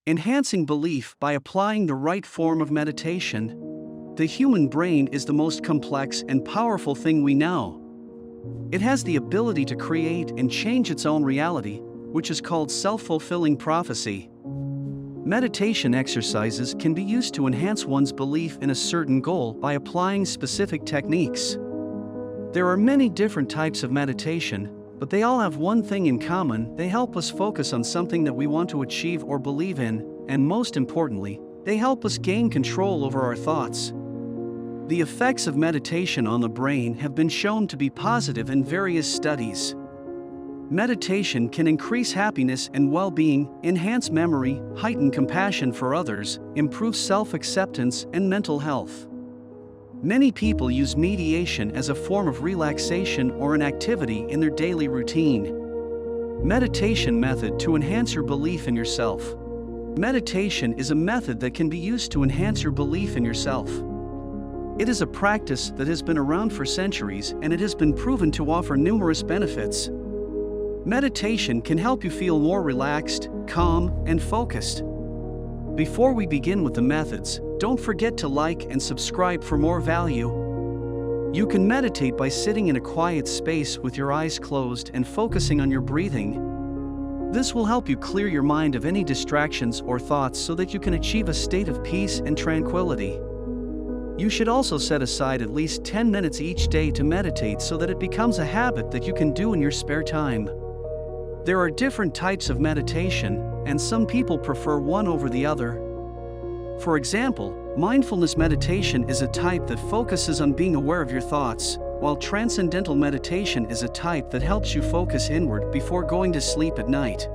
Enhancing belief by applying the right form of meditation. The human brain is the most complex and powerful thing we know. It has the ability to create and change its own reality, which is called self-fulfilling prophecy. Meditation exercises can be used to enhance one's belief in a certain goal by applying specific techniques. There are many different types of meditation, but they all have one thing in common: they help us focus on something that we want to achieve or believe in, and most importantly, they help us gain control over our thoughts. The effects of meditation on the brain have been shown to be positive in various studies. Meditation can increase happiness and well-being, enhance memory, heighten compassion for others, improve self-acceptance and mental health. Many people use meditation as a form of relaxation or an activity in their daily routine. Meditation method to enhance your belief in yourself. Meditation is a method that can be used to enhance your belief in yourself. It is a practice that has been around for centuries, and it has been proven to offer numerous benefits. Meditation can help you feel more relaxed, calm, and focused. Before we begin with the methods, don't forget to like and subscribe for more value. You can meditate by sitting in a quiet space with your eyes closed and focusing on your breathing. This will help you clear your mind of any distractions or thoughts so that you can achieve a state of peace and tranquility. You should also set aside at least 10 minutes each day to meditate so that it becomes a habit that you can do in your spare time. There are different types of meditation, and some people prefer one over the other. For example, mindfulness meditation is a type that focuses on being aware of your thoughts, while transcendental meditation is a type that helps you focus inward before going to sleep at night.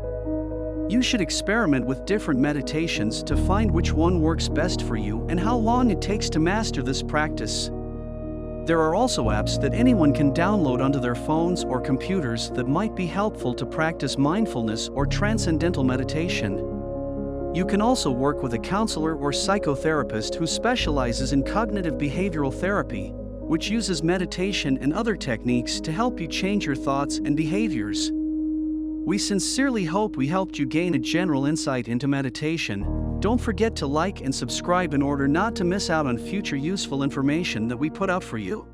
You should experiment with different meditations to find which one works best for you and how long it takes to master this practice. There are also apps that anyone can download onto their phones or computers that might be helpful to practice mindfulness or transcendental meditation. You can also work with a counselor or psychotherapist who specializes in cognitive behavioral therapy, which uses meditation and other techniques to help you change your thoughts and behaviors. We sincerely hope we helped you gain a general insight into meditation. Don't forget to like and subscribe in order not to miss out on future useful information that we put out for you.